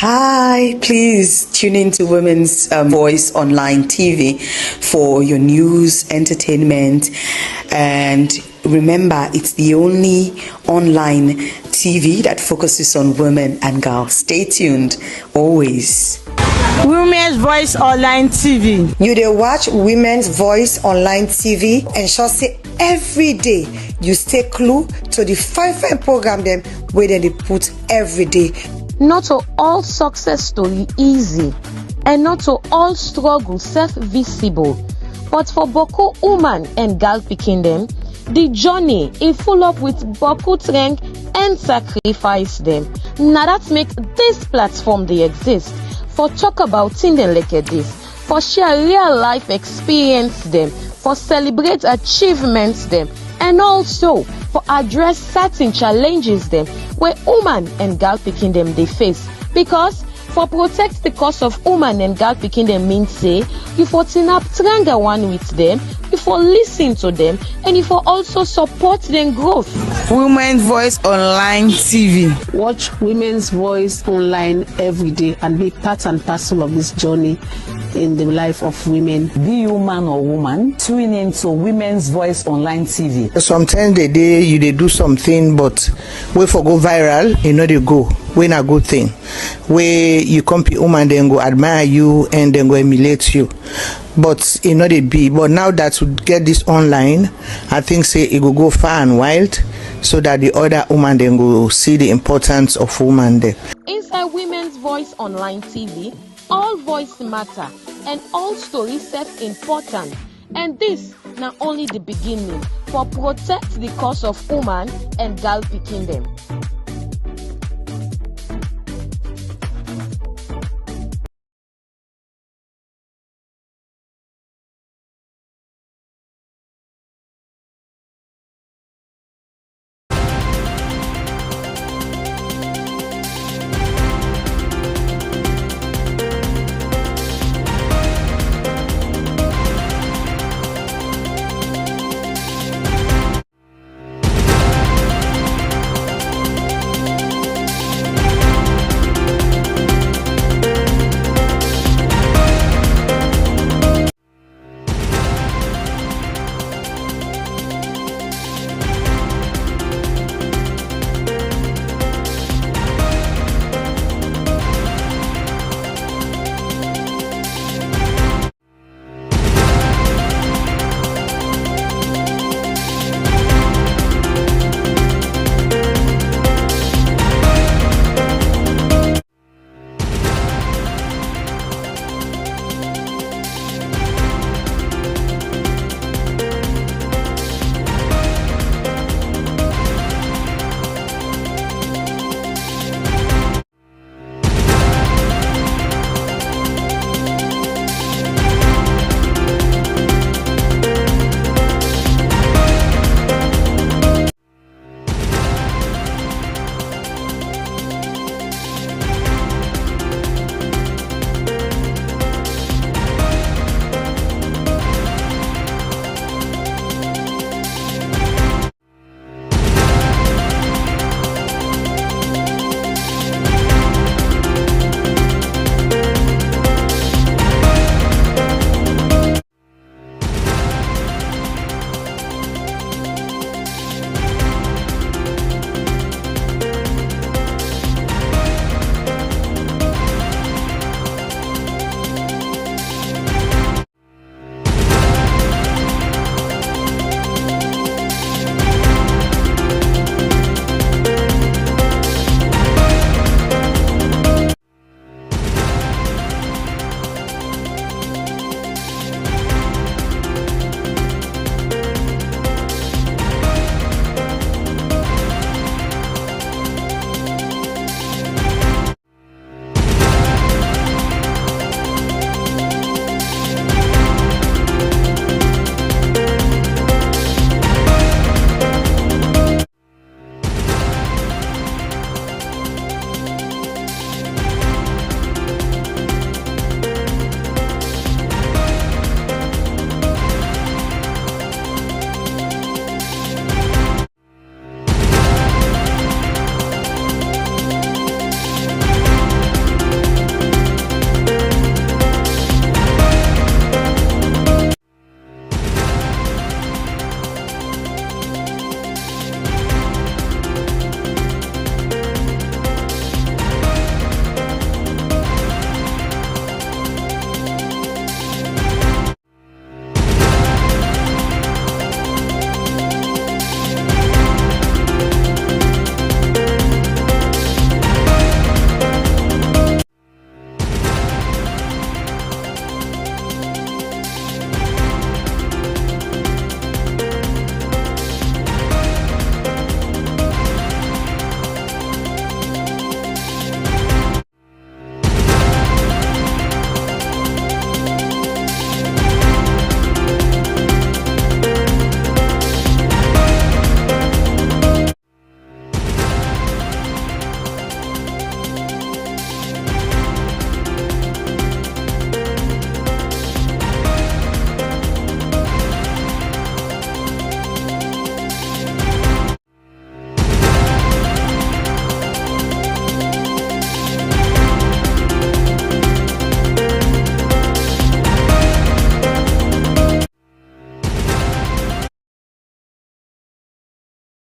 Hi, please tune into Women's Voice Online TV for your news, entertainment, and remember, it's the only online TV that focuses on women and girls. Stay tuned, always. Women's Voice Online TV. You dey watch Women's Voice Online TV, ensure say every day you stay clue to the fine program them where they put every day. Not to all success story easy, and not to all struggle self-visible. But for Boko woman and girl picking them, the journey is full up with Boko strength and sacrifice them. Now that make this platform they exist for talk about things like this, for share real life experience them, for celebrate achievements them, and also for address certain challenges them where woman and girl picking them they face. Because for protect the cause of woman and girl picking them means say you for team up tranga one with them, you for listen to them, and you for also support them growth. Women's Voice Online TV. Watch Women's Voice Online every day and be part and parcel of this journey in the life of women. Be you man or woman, tune into Women's Voice Online TV. Sometimes they do something, but we for go viral, they go. When a good thing, where you come to woman, then go admire you and then go emulate you. But they be. But now that we get this online, I think say it will go far and wild, so that the other woman then go see the importance of woman there. Inside Women's Voice Online TV, all voice matter and all stories self important. And this not only the beginning for protect the cause of woman and girl picking them.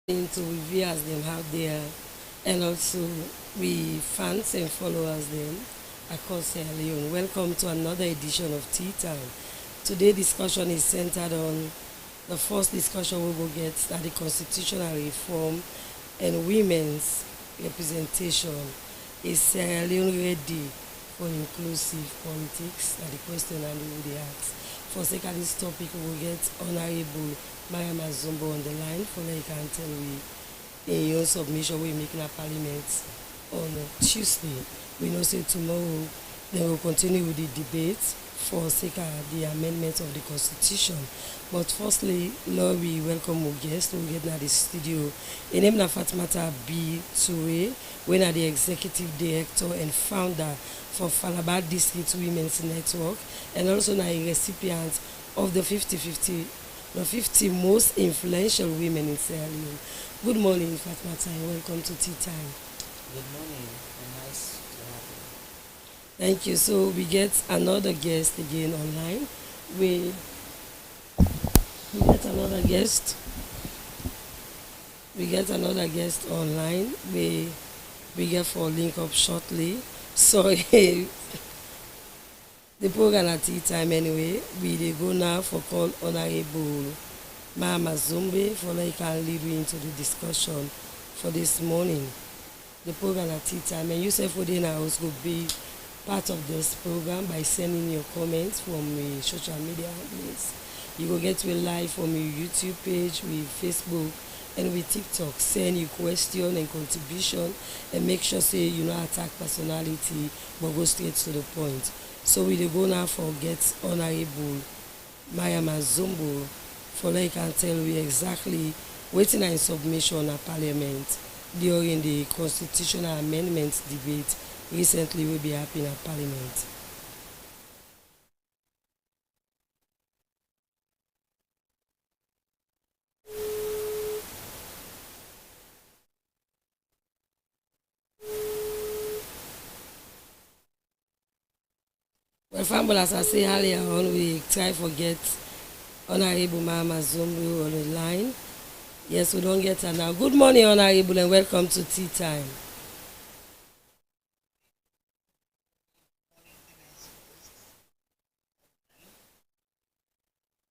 To we viewers them out there, and also we fans and followers them across Sierra Leone. Welcome to another edition of Tea Time. Today's discussion is centered on the first discussion we will get at the constitutional reform and women's representation. Is Sierra Leone ready for inclusive politics? That the question and we will ask. For sake of this topic, we will get Honorable Mariam Azumbo on the line for like and tell we in your submission we make in a parliament on Tuesday. We know say tomorrow they will continue with the debate for sake of the amendment of the constitution. But firstly, Lord, we welcome our guest who get in the studio. In name na Fatmata B. Toure, when are the executive director and founder for Falaba District Women's Network, and also na a recipient of the 50 most influential women in Sierra Leone. Good morning, Fatmata, and welcome to Tea Time. Good morning, and nice to have you. Thank you. So we get another guest again online. We get another guest. We get another guest online. We get for link up shortly. So the program at Tea Time anyway. We dey go now for call Honorable Mariam Azumbo for like can lead you into the discussion for this morning. The program at Tea Time, and you say for the house will be part of this program by sending your comments from the social media outlets. You go get to a live from your YouTube page, with Facebook, and with TikTok. Send your question and contribution, and make sure say you not attack personality, but go straight to the point. So we dey go now for get Honorable Mariam Azumbo for like can tell we exactly waiting in submission at Parliament during the constitutional amendments debate recently will be happening at Parliament. Well, family, as I say earlier on, we try to get Honorable Mariam Azumbo on the line. Yes, we don't get her now. Good morning, Honorable, and welcome to Tea Time.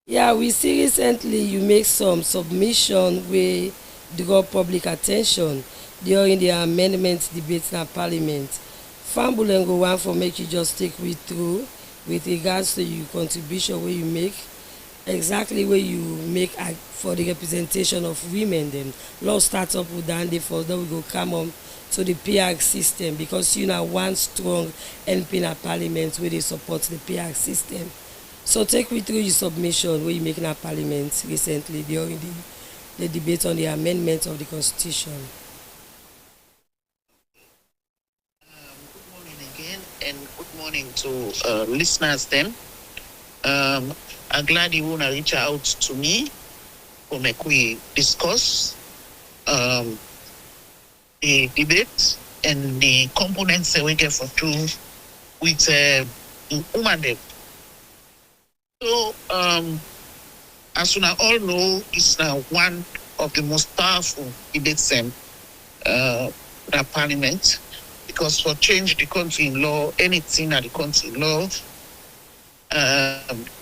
Yeah, we see recently you make some submission where draw public attention during the amendment debates in Parliament. Fambulengo want for make you just take me through with regards to your contribution where you make, exactly where you make for the representation of women. Then let's start up with Dandy first, then we go come on to the PR system, because you know one strong MP in a Parliament where they support the PR system. So take me through your submission where you make in a Parliament recently during the debate on the amendment of the Constitution. Good morning again, and good morning to listeners then. I'm glad you want to reach out to me for make we discuss the debate and the components that we get for two with women. So, as you all know, it's now one of the most powerful debates in the Parliament, because for change the country in law, anything at the country in law,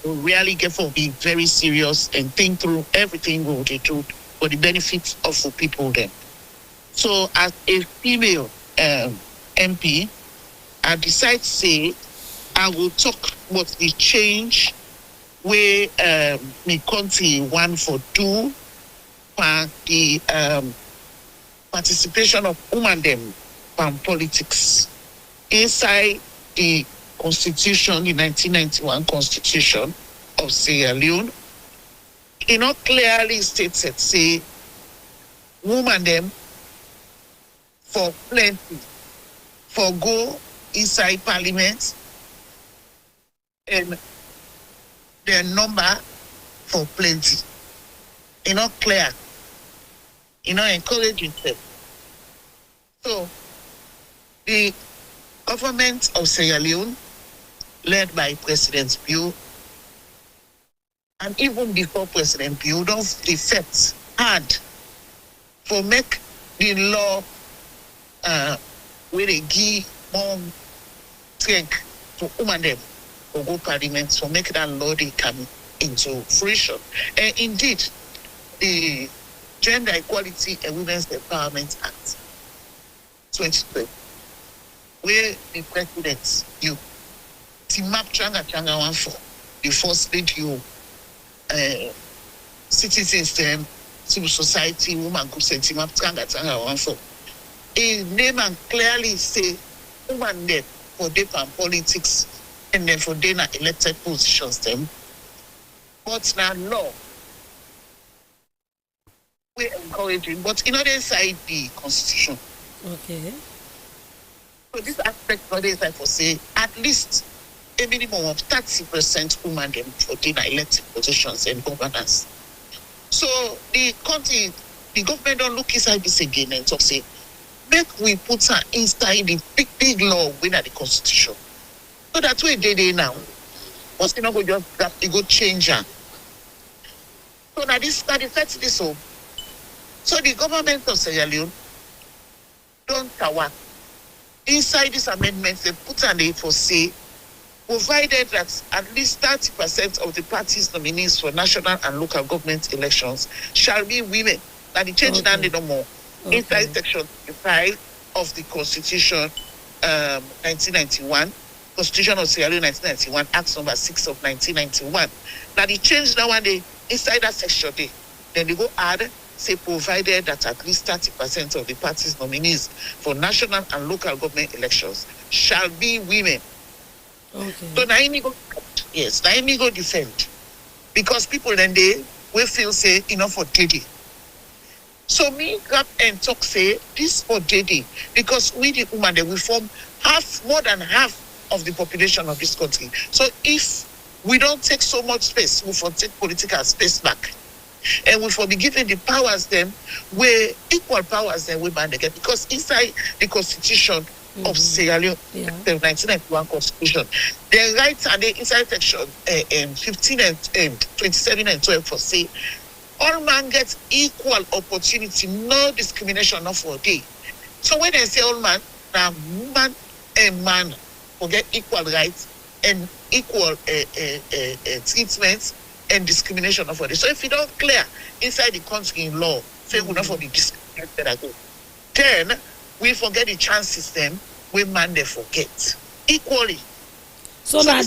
we really get for be very serious and think through everything we will do for the benefit of the people then. So as a female MP, I decide to say I will talk about the change where the country want for do for the participation of women them in politics inside the Constitution, the 1991 Constitution of Sierra Leone. It not clearly states that say women them for plenty for go inside Parliament and their number for plenty. It's not clear. You know, encouraging them. So the government of Sierra Leone, led by President Bio, and even before President Bio, don't defect hard for make the law where they give more strength to women them for go parliament for make that law they come into fruition. And indeed, the Gender Equality and Women's Empowerment Act 2012, where the president you Timap Changa one for the first lady you citizens them civil society woman groups and Timap Changa one for a name and clearly say woman there for their politics and then for their elected positions them. But now law we're encouraging, but in other side the constitution. Okay. So this aspect for the side for say at least a minimum of 30% women them for their elected positions and governance. So the country, the government don't look inside this again and talk say, make we put her inside the big law within the constitution. So that's where they now. What's not going to just that it go change her. So now this so. So the government of Sierra Leone don't tower. Inside this amendment, they put an aid for say, provided that at least 30% of the party's nominees for national and local government elections shall be women. Now the change now no more. Okay. Inside section 5 of the Constitution 1991, Constitution of Sierra Leone 1991, Act number 6 of 1991. Now the change now one day inside that section day, then they go add say provided that at least 30% of the party's nominees for national and local government elections shall be women. Okay. So now me go defend. Because people then they will feel say enough for Dede. So me grab and talk say this for Dede because we the woman they will form more than half of the population of this country. So if we don't take so much space, we will take political space back. And we will be given the powers them where equal powers them we band again because inside the constitution of Sierra Leone, the 1991 constitution, the rights are there inside section 15 and 27 and 12 for say all man gets equal opportunity, no discrimination, not for day. So when they say all man, now woman and man will get equal rights and equal treatment and discrimination of it. So if you don't clear inside the country in law, say we not for the discrimination, then we forget the chances them we man they forget equally. So now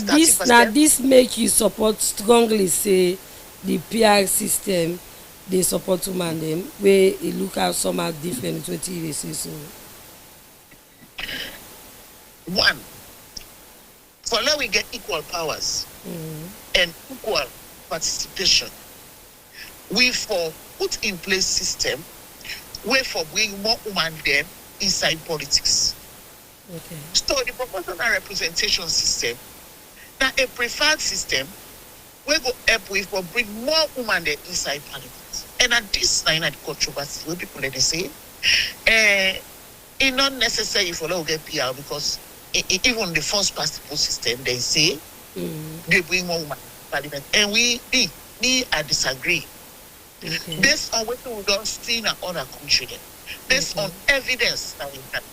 this make you support strongly say the PR system they support women them where it look out somehow different 20 years so. One, for now we get equal powers and equal participation. We for put in place system where for bring more women them inside politics. Okay. So the proportional representation system now a preferred system we go help with for bring more women there inside parliament. And at this time at the controversy where people they say it's not necessary for them to get PR because even the first past the post system they say they bring more women to parliament. And I disagree. Okay. Based on what we don't see in other countries, based on evidence that we have,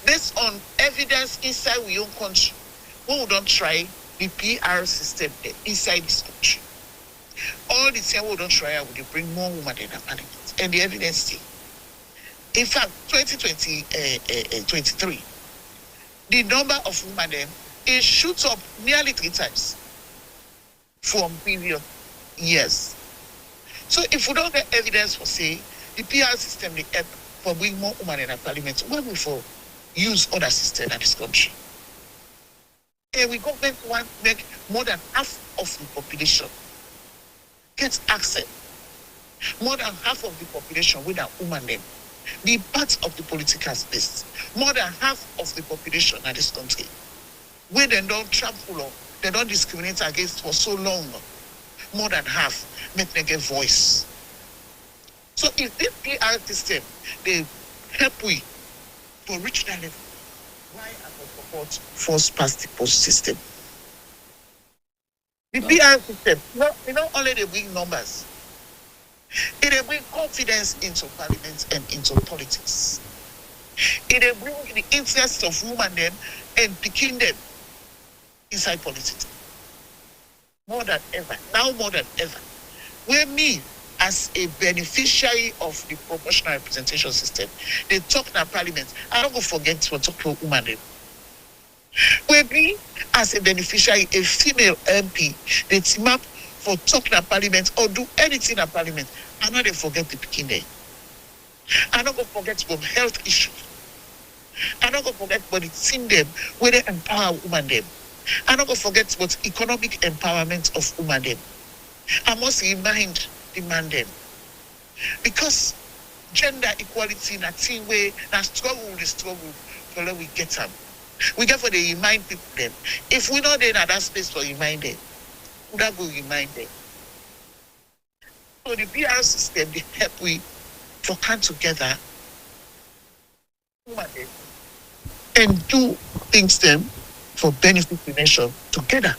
based on evidence inside our own country, we don't try the PR system there inside this country. All the time we don't try, we bring more women in the parliament, and the evidence still. In fact, 2023, the number of women then it shoots up nearly 3 times from previous years. So if we don't get evidence for say the PR system they help for bring more women in the parliament, why we for use other system in this country? And we government want to make more than half of the population get access. More than half of the population without women them be part of the political space. More than half of the population in this country where they don't trample on, they don't discriminate against for so long. More than half make them get voice. So if this PR system they help we to reach that level, why I will support first past the post system? The PR system, you know only the big numbers. It will bring confidence into parliament and into politics. It will bring the interests of women them and picking them inside politics. More than ever, now more than ever. Where me, as a beneficiary of the proportional representation system, they talk in parliament. I don't go forget to talk to women them. Where me, as a beneficiary, a female MP, they team up for talking at parliament or do anything at parliament. I know they forget the beginning. I don't go forget about health issues. I don't go forget about the team them where they empower women them. I don't go forget about economic empowerment of women them. I must remind the man them. Because gender equality in a team way, na struggle for let we get them. We get for the remind people them. If we know they're in that space for remind them, that will remind them. So the PR system, they help we to come together and do things them for benefit of the nation together.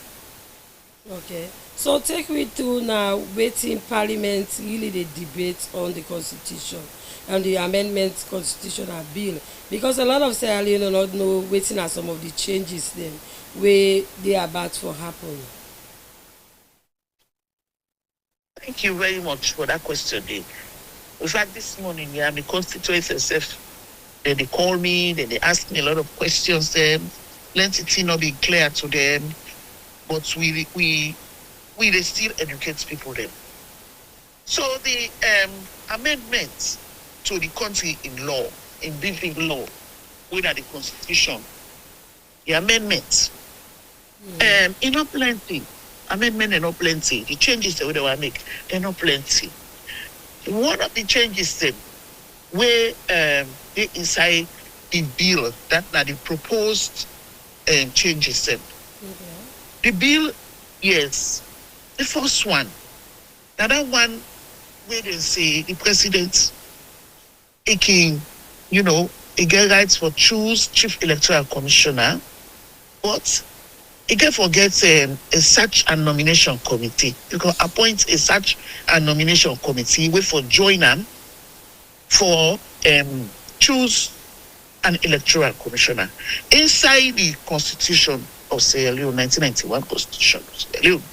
Okay. So take me to now waiting Parliament really the debate on the Constitution and the amendment constitutional bill, because a lot of Sierra Leone do not know waiting at some of the changes then where they are about to happen. Thank you very much for that question, Dave. In fact, this morning, yeah, my constituents themselves, they call me, then they ask me a lot of questions. Plenty things not be clear to them, but we they still educate people them. So the amendments to the country in law, in building law, within the constitution, the amendments, in not plenty. Amendment are not plenty. The changes that we want to make, they're not plenty. One of the changes them where they inside the bill that now the proposed changes them. The bill, yes, the first one. Now that one where they say the president he can, he get rights for choose chief electoral commissioner, but he can forget a search and nomination committee. You can appoint a search and nomination committee, wait for join them for choose an electoral commissioner. Inside the constitution of Sierra Leone, 1991 constitution of Sierra Leone,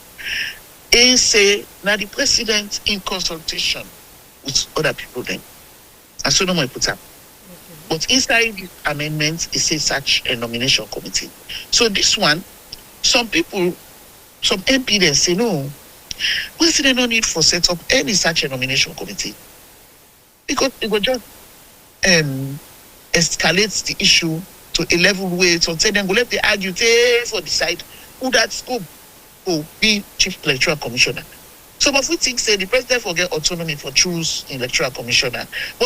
it say now the president in consultation with other people then. And so no more put up. But inside the amendments, it says such a nomination committee. So this one, some people, some MP then say no. Why is there no need for set up any such a nomination committee? Because it will just escalate the issue to a level where so then go let the argue for decide who that scope will be chief electoral commissioner. Some of we think say the president will get autonomy for choose electoral commissioner, but